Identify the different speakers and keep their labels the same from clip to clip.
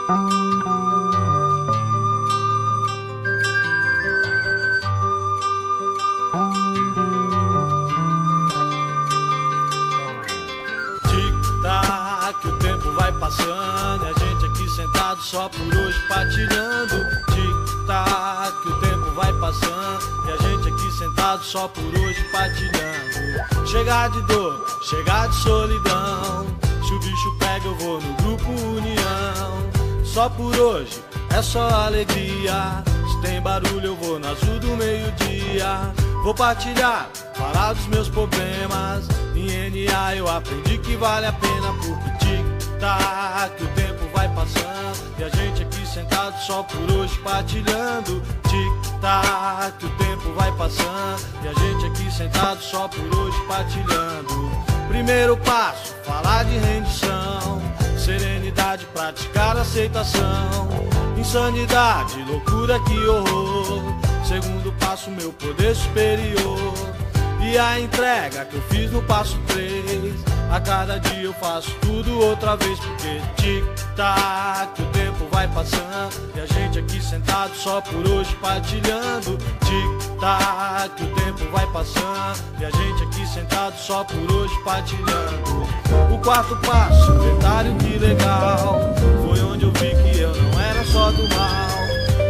Speaker 1: Tic-tac, o tempo vai passando e a gente aqui sentado só por hoje partilhando. Tic-tac, o tempo vai passando e a gente aqui sentado só por hoje partilhando. Chegar de dor, chegar de solidão, se o bicho pega eu vou no grupo União. Só por hoje é só alegria, se tem barulho eu vou no azul do meio-dia. Vou partilhar, falar dos meus problemas, em NA eu aprendi que vale a pena. Porque tic-tac, o tempo vai passando e a gente aqui sentado só por hoje partilhando. Tic-tac, o tempo vai passando e a gente aqui sentado só por hoje partilhando. Primeiro passo, falar de rendição, serenidade, praticar aceitação. Insanidade, loucura, que horror. Segundo passo, meu poder superior. E a entrega que eu fiz no passo 3, a cada dia eu faço tudo outra vez. Porque tic-tac, o tempo vai passando e a gente aqui sentado só por hoje partilhando. Tic-tac, o tempo vai passando e a gente aqui sentado só por hoje partilhando. O quarto passo, detalhe que legal, foi onde eu vi que eu não era só do mal.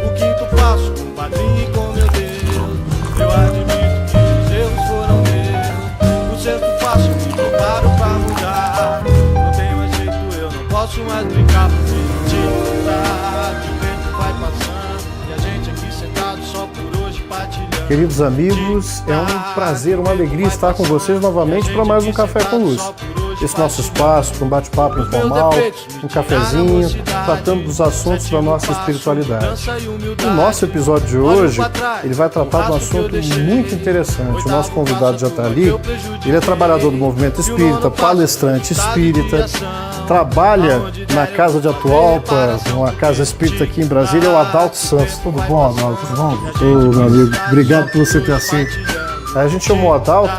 Speaker 1: O quinto passo, com o padrinho e com meu Deus, eu admito que os erros foram meus. O sexto passo, me preparo pra mudar, não tem mais jeito, eu não posso mais brincar. Porque tic-tac, o tempo vai passando e a gente aqui sentado só por hoje partilhando.
Speaker 2: Queridos amigos, é um prazer, uma alegria estar com vocês novamente para mais um Café com Luz. Esse nosso espaço para um bate-papo informal, um cafezinho, tratando dos assuntos da nossa espiritualidade. O nosso episódio de hoje, ele vai tratar de um assunto muito interessante. O nosso convidado já está ali. Ele é trabalhador do movimento espírita, palestrante espírita, trabalha na Casa de Atualpa, uma casa espírita aqui em Brasília, é o Adalto Santos. Tudo bom, Adalto? Tudo bom? Ô, meu amigo, obrigado por você ter aceito. A gente chamou o Adalto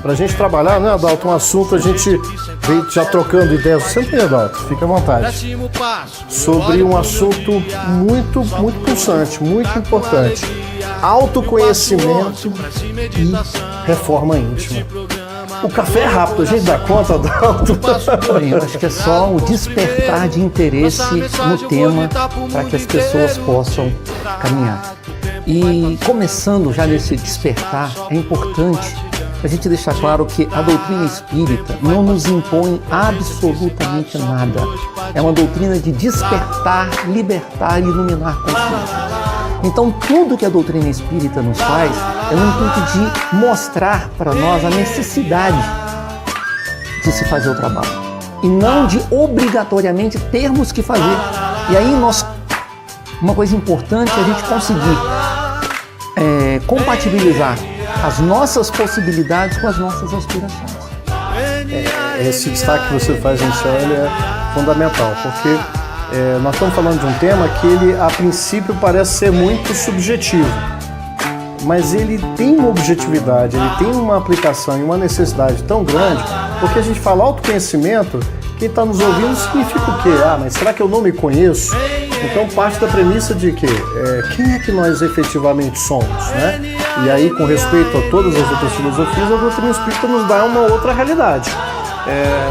Speaker 2: pra gente trabalhar, né, Adalto? Um assunto, a gente veio já trocando ideias, sempre, Adalto, fica à vontade, sobre um assunto muito pulsante, muito importante: autoconhecimento e reforma íntima. O café é rápido, a gente dá conta, Adalto?
Speaker 3: Eu acho que é só o despertar de interesse no tema para que as pessoas possam caminhar. E começando já nesse despertar, é importante a gente deixar claro que a doutrina espírita não nos impõe absolutamente nada. É uma doutrina de despertar, libertar e iluminar consciência. Então, tudo que a doutrina espírita nos faz é no intuito de mostrar para nós a necessidade de se fazer o trabalho e não de obrigatoriamente termos que fazer. E aí, uma coisa importante é a gente conseguir compatibilizar as nossas possibilidades com as nossas aspirações.
Speaker 2: Esse destaque que você faz inicial, ele é fundamental, porque nós estamos falando de um tema que ele, a princípio, parece ser muito subjetivo, mas ele tem uma objetividade, ele tem uma aplicação e uma necessidade tão grande, porque a gente fala autoconhecimento, quem está nos ouvindo significa o quê? Mas será que eu não me conheço? Então parte da premissa de que quem é que nós efetivamente somos, né? E aí, com respeito a todas as outras filosofias, a doutrina espírita nos dá uma outra realidade.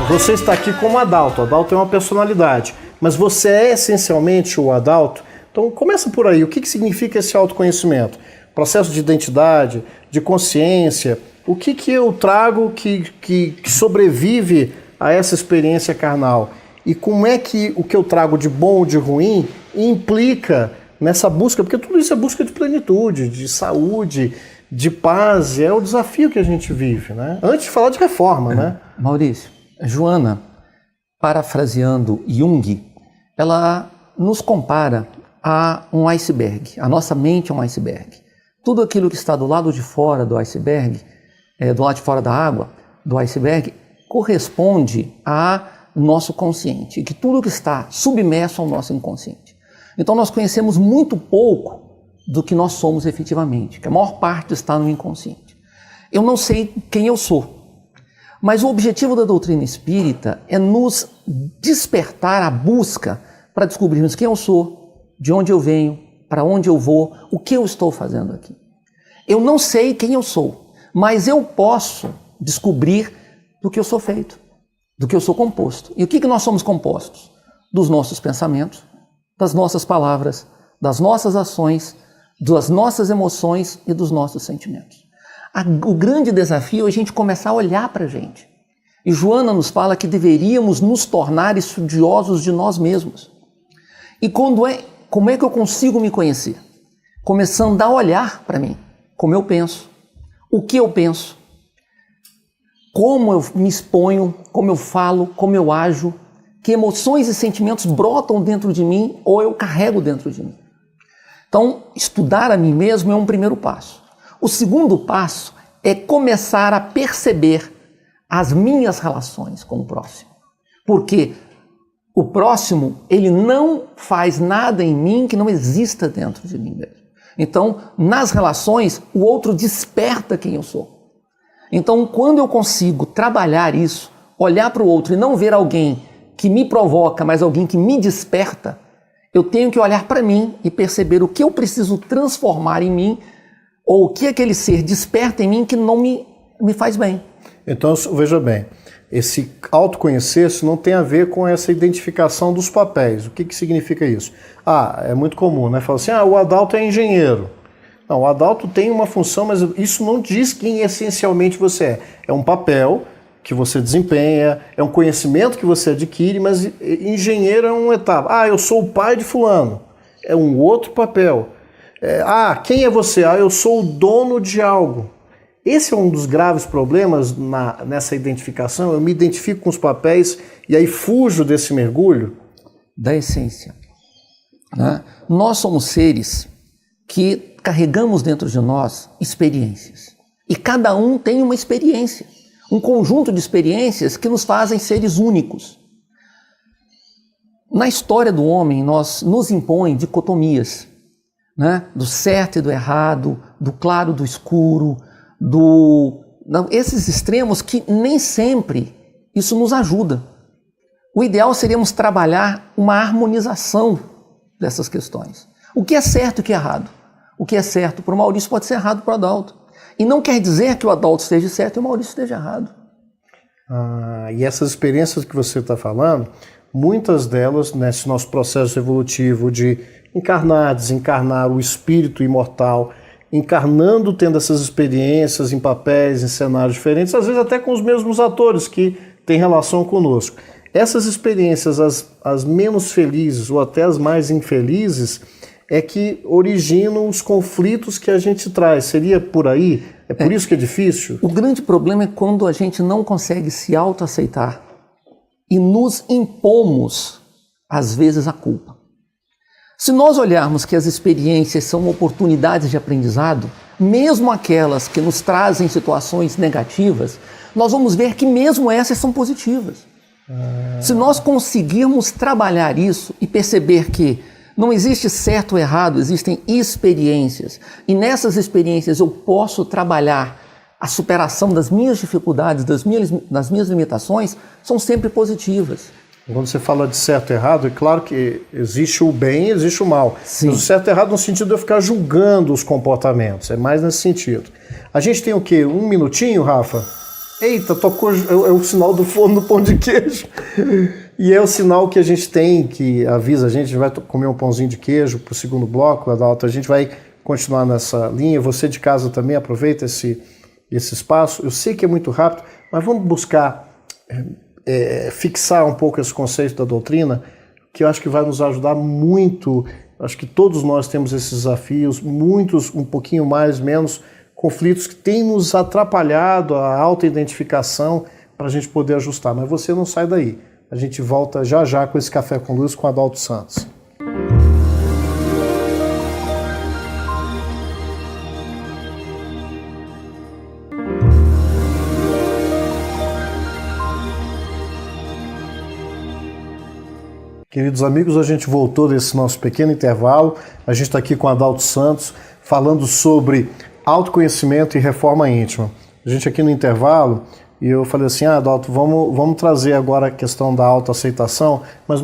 Speaker 2: Você está aqui como Adalto. Adalto é uma personalidade, mas você é essencialmente o Adalto. Então começa por aí. O que significa esse autoconhecimento? Processo de identidade, de consciência. O que eu trago que sobrevive a essa experiência carnal? E como é que o que eu trago de bom ou de ruim implica nessa busca? Porque tudo isso é busca de plenitude, de saúde, de paz. É o desafio que a gente vive, né? Antes de falar de reforma, né?
Speaker 3: Maurício, Joana, parafraseando Jung, ela nos compara a um iceberg. A nossa mente é um iceberg. Tudo aquilo que está do lado de fora do iceberg, do lado de fora da água, do iceberg, corresponde a nosso consciente, que tudo que está submerso ao nosso inconsciente. Então nós conhecemos muito pouco do que nós somos efetivamente, que a maior parte está no inconsciente. Eu não sei quem eu sou, mas o objetivo da doutrina espírita é nos despertar a busca para descobrirmos quem eu sou, de onde eu venho, para onde eu vou, o que eu estou fazendo aqui. Eu não sei quem eu sou, mas eu posso descobrir do que eu sou feito, do que eu sou composto. E o que nós somos compostos? Dos nossos pensamentos, das nossas palavras, das nossas ações, das nossas emoções e dos nossos sentimentos. O grande desafio é a gente começar a olhar para a gente. E Joana nos fala que deveríamos nos tornar estudiosos de nós mesmos. E como é que eu consigo me conhecer? Começando a olhar para mim, como eu penso, o que eu penso, como eu me exponho, como eu falo, como eu ajo, que emoções e sentimentos brotam dentro de mim ou eu carrego dentro de mim. Então, estudar a mim mesmo é um primeiro passo. O segundo passo é começar a perceber as minhas relações com o próximo. Porque o próximo, ele não faz nada em mim que não exista dentro de mim mesmo. Então, nas relações, o outro desperta quem eu sou. Então, quando eu consigo trabalhar isso, olhar para o outro e não ver alguém que me provoca, mas alguém que me desperta, eu tenho que olhar para mim e perceber o que eu preciso transformar em mim ou o que aquele ser desperta em mim que não me faz bem.
Speaker 2: Então, veja bem, esse autoconhecer-se não tem a ver com essa identificação dos papéis. O que significa isso? É muito comum, né? Fala assim, o Adalto é engenheiro. Não, o Adalto tem uma função, mas isso não diz quem essencialmente você é. É um papel que você desempenha, é um conhecimento que você adquire, mas engenheiro é uma etapa. Eu sou o pai de fulano. É um outro papel. Quem é você? Eu sou o dono de algo. Esse é um dos graves problemas nessa identificação. Eu me identifico com os papéis e aí fujo desse mergulho.
Speaker 3: Da essência. Né? Nós somos seres que carregamos dentro de nós experiências. E cada um tem uma experiência. Um conjunto de experiências que nos fazem seres únicos. Na história do homem, nos impõe dicotomias, né? Do certo e do errado, do claro e do escuro, esses extremos que nem sempre isso nos ajuda. O ideal seríamos trabalhar uma harmonização dessas questões. O que é certo e o que é errado? O que é certo para o Maurício pode ser errado para o Adalto. E não quer dizer que o Adalto esteja certo e o Maurício esteja errado.
Speaker 2: E essas experiências que você está falando, muitas delas, nesse nosso processo evolutivo de encarnar, desencarnar o espírito imortal, encarnando, tendo essas experiências em papéis, em cenários diferentes, às vezes até com os mesmos atores que têm relação conosco. Essas experiências, as menos felizes ou até as mais infelizes, é que originam os conflitos que a gente traz. Seria por aí? É por isso que é difícil?
Speaker 3: O grande problema é quando a gente não consegue se autoaceitar e nos impomos, às vezes, a culpa. Se nós olharmos que as experiências são oportunidades de aprendizado, mesmo aquelas que nos trazem situações negativas, nós vamos ver que mesmo essas são positivas. Se nós conseguirmos trabalhar isso e perceber que não existe certo ou errado, existem experiências. E nessas experiências eu posso trabalhar a superação das minhas dificuldades, das minhas limitações, são sempre positivas.
Speaker 2: Quando você fala de certo e errado, é claro que existe o bem e existe o mal.
Speaker 3: Sim.
Speaker 2: Mas o certo e errado no sentido de eu ficar julgando os comportamentos, é mais nesse sentido. A gente tem o quê? 1 minutinho, Rafa? Eita, tocou, é o sinal do forno do pão de queijo. E é o sinal que a gente tem, que avisa a gente vai comer um pãozinho de queijo para o segundo bloco, Adalto. A gente vai continuar nessa linha. Você de casa também aproveita esse espaço. Eu sei que é muito rápido, mas vamos buscar fixar um pouco esse conceito da doutrina, que eu acho que vai nos ajudar muito. Acho que todos nós temos esses desafios, muitos, um pouquinho mais, menos, conflitos que têm nos atrapalhado a autoidentificação para a gente poder ajustar. Mas você não sai daí. A gente volta já já com esse Café com Luz com Adalto Santos. Queridos amigos, a gente voltou desse nosso pequeno intervalo. A gente está aqui com Adalto Santos falando sobre autoconhecimento e reforma íntima. A gente aqui no intervalo, e eu falei assim, Adalto, vamos trazer agora a questão da autoaceitação, mas